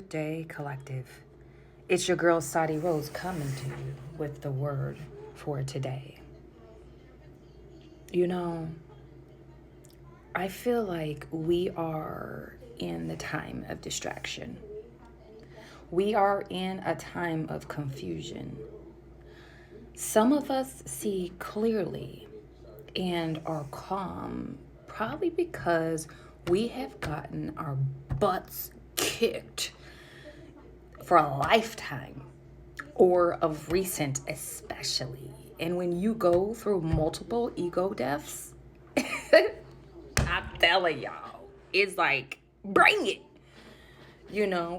Good day, collective. It's your girl, Sadi Rose, coming to you with the word for today. You know, I feel like we are in the time of distraction. We are in a time of confusion. Some of us see clearly and are calm, probably because we have gotten our butts kicked for a lifetime, or of recent especially. And when you go through multiple ego deaths, I'm telling y'all, it's like, bring it,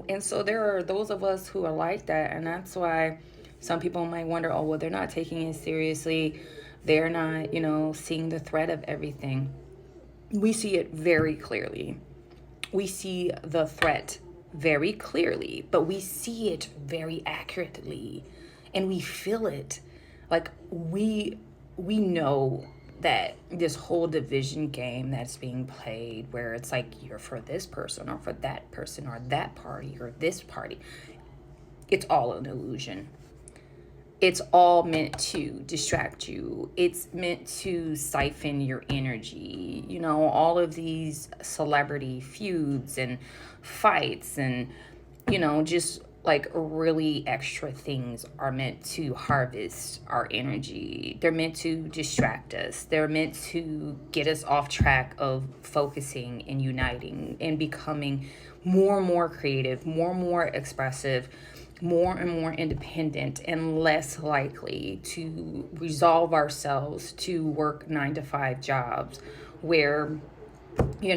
And so there are those of us who are like that. And that's why some people might wonder, oh, well, they're not taking it seriously. They're not, seeing the threat of everything. We see it very clearly. We see the threat very clearly, but we see it very accurately, and we feel it. Like we know that this whole division game that's being played, where it's like you're for this person or for that person or that party or this party, it's all an illusion. It's all meant to distract you. It's meant to siphon your energy. All of these celebrity feuds and fights and, just like really extra things are meant to harvest our energy. They're meant to distract us. They're meant to get us off track of focusing and uniting and becoming more and more creative, more and more expressive, more and more independent, and less likely to resolve ourselves to work 9-to-5 jobs where, we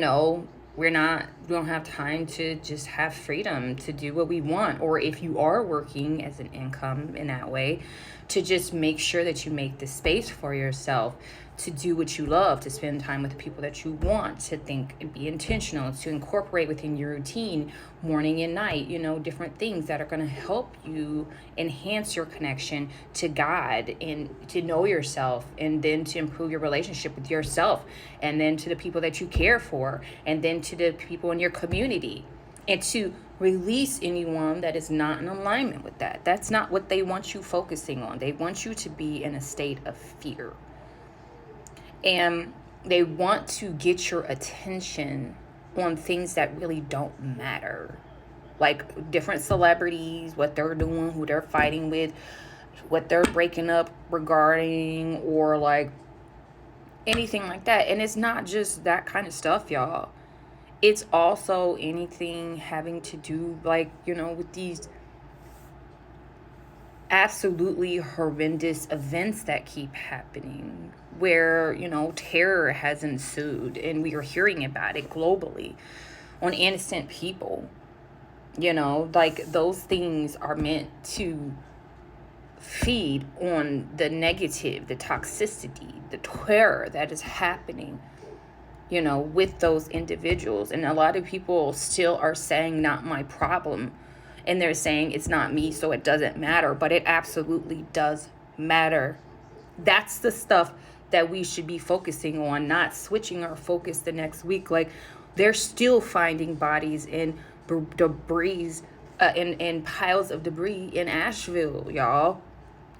don't have time to just have freedom to do what we want. Or if you are working as an income in that way, to just make sure that you make the space for yourself to do what you love, to spend time with the people that you want, to think and be intentional, to incorporate within your routine morning and night, different things that are going to help you enhance your connection to God and to know yourself, and then to improve your relationship with yourself, and then to the people that you care for, and then to the people in your community, and to release anyone that is not in alignment with that. That's not what they want you focusing on. They want you to be in a state of fear. And they want to get your attention on things that really don't matter. Like different celebrities, what they're doing, who they're fighting with, what they're breaking up regarding, or like anything like that. And it's not just that kind of stuff, y'all. It's also anything having to do, with these absolutely horrendous events that keep happening, where, terror has ensued, and we are hearing about it globally on innocent people. Those things are meant to feed on the negative, the toxicity, the terror that is happening, with those individuals. And a lot of people still are saying, not my problem. And they're saying it's not me, so it doesn't matter. But it absolutely does matter. That's the stuff that we should be focusing on, not switching our focus the next week. Like, they're still finding bodies in debris, in piles of debris in Asheville, y'all.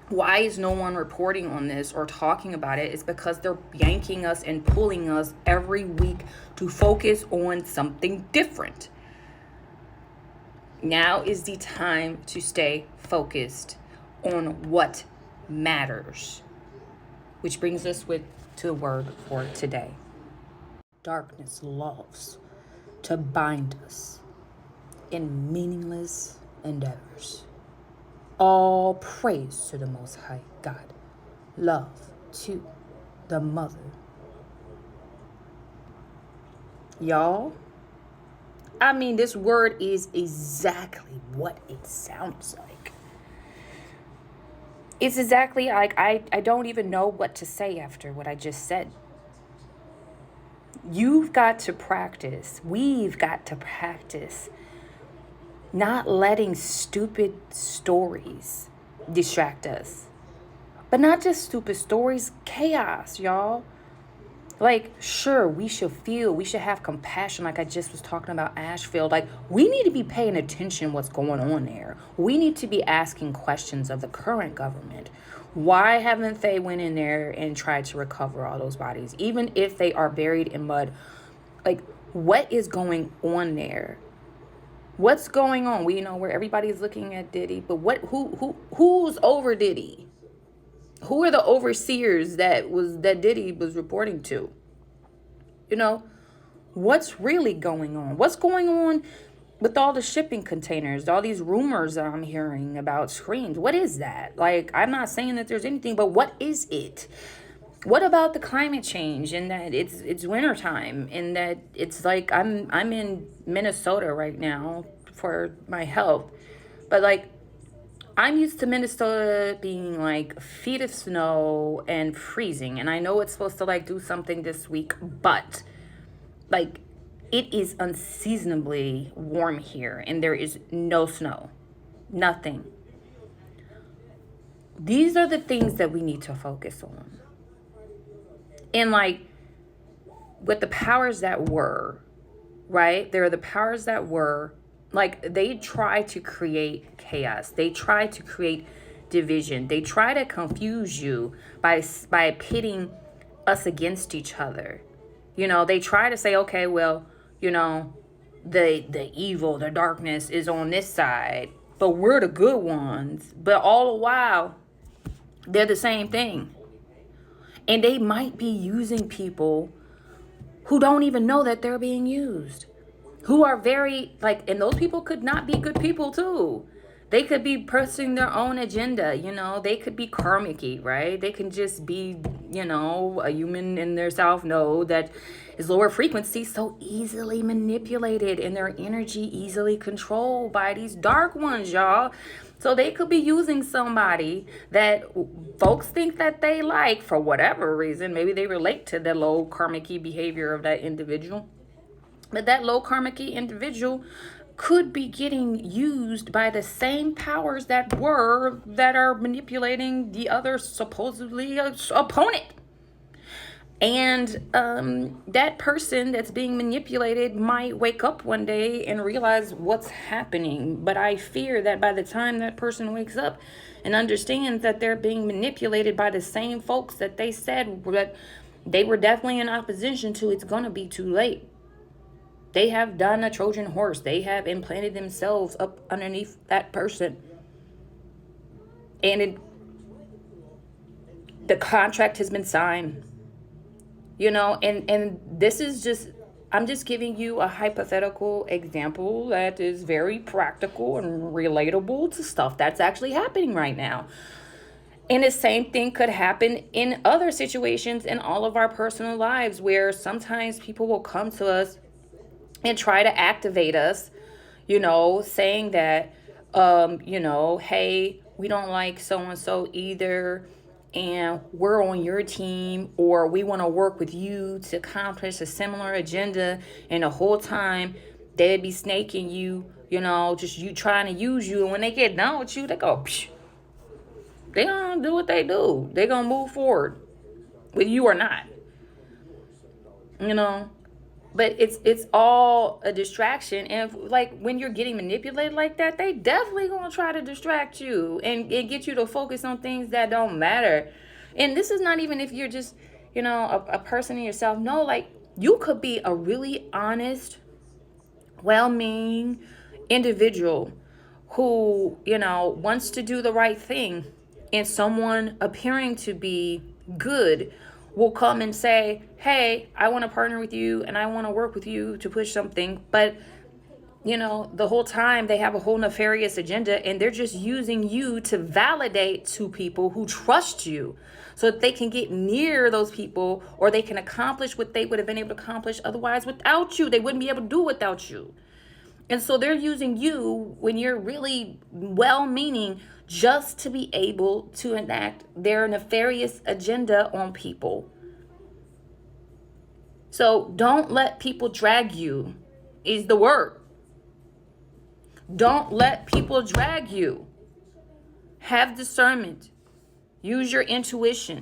Why is no one reporting on this or talking about it? It's because they're yanking us and pulling us every week to focus on something different. Now is the time to stay focused on what matters. Which brings us to the word for today. Darkness loves to bind us in meaningless endeavors. All praise to the Most High God. Love to the Mother. Y'all, this word is exactly what it sounds like. It's exactly like, I don't even know what to say after what I just said. We've got to practice not letting stupid stories distract us. But not just stupid stories, chaos, y'all. Like, sure, we should have compassion, like I just was talking about Asheville. Like, we need to be paying attention what's going on there. We need to be asking questions of the current government. Why haven't they went in there and tried to recover all those bodies, even if they are buried in mud? Like, what is going on there? What's going on? We know where everybody's looking at Diddy, but who's over Diddy? Who are the overseers that Diddy was reporting to? You know, what's really going on? What's going on with all the shipping containers, all these rumors that I'm hearing about screens? What is that? Like, I'm not saying that there's anything, but what is it? What about the climate change and that it's wintertime and that it's like I'm in Minnesota right now for my health, but like, I'm used to Minnesota being like feet of snow and freezing, and I know it's supposed to like do something this week, but like, it is unseasonably warm here and there is no snow, nothing. These are the things that we need to focus on. And like, with the powers that were, right? There are the powers that were, like, they try to create chaos. They try to create division. They try to confuse you by pitting us against each other. You know, they try to say, okay, well, you know, the evil, the darkness is on this side, but we're the good ones. But all the while, they're the same thing. And they might be using people who don't even know that they're being used, who are very, like, and those people could not be good people too. They could be pursuing their own agenda, you know. They could be karmic-y, right? They can just be, you know, a human in their self node that is lower frequency, so easily manipulated, and their energy easily controlled by these dark ones, y'all. So they could be using somebody that folks think that they like for whatever reason. Maybe they relate to the low karmic-y behavior of that individual. But that low karmic-y individual could be getting used by the same powers that are manipulating the other supposedly opponent. And that person that's being manipulated might wake up one day and realize what's happening. But I fear that by the time that person wakes up and understands that they're being manipulated by the same folks that they said that they were definitely in opposition to, it's going to be too late. They have done a Trojan horse. They have implanted themselves up underneath that person. And the contract has been signed. You know, and this is just, I'm just giving you a hypothetical example that is very practical and relatable to stuff that's actually happening right now. And the same thing could happen in other situations in all of our personal lives, where sometimes people will come to us and try to activate us, you know, saying that, you know, hey, we don't like so-and-so either, and we're on your team, or we want to work with you to accomplish a similar agenda. And the whole time they'd be snaking you, you know, just you trying to use you. And when they get done with you, they go, psh. They gonna do what they do. They gonna move forward with you or not, you know. But it's all a distraction. And like, when you're getting manipulated like that, they definitely gonna try to distract you and get you to focus on things that don't matter. And this is not even if you're just, you know, a person in yourself. No, like, you could be a really honest, well-meaning individual who, you know, wants to do the right thing, and someone appearing to be good will come and say, hey, I want to partner with you and I want to work with you to push something. But, you know, the whole time they have a whole nefarious agenda, and they're just using you to validate to people who trust you so that they can get near those people, or they can accomplish what they would have been able to accomplish otherwise without you. They wouldn't be able to do without you. And so they're using you when you're really well-meaning just to be able to enact their nefarious agenda on people. So don't let people drag you, is the word. Don't let people drag you. Have discernment. Use your intuition.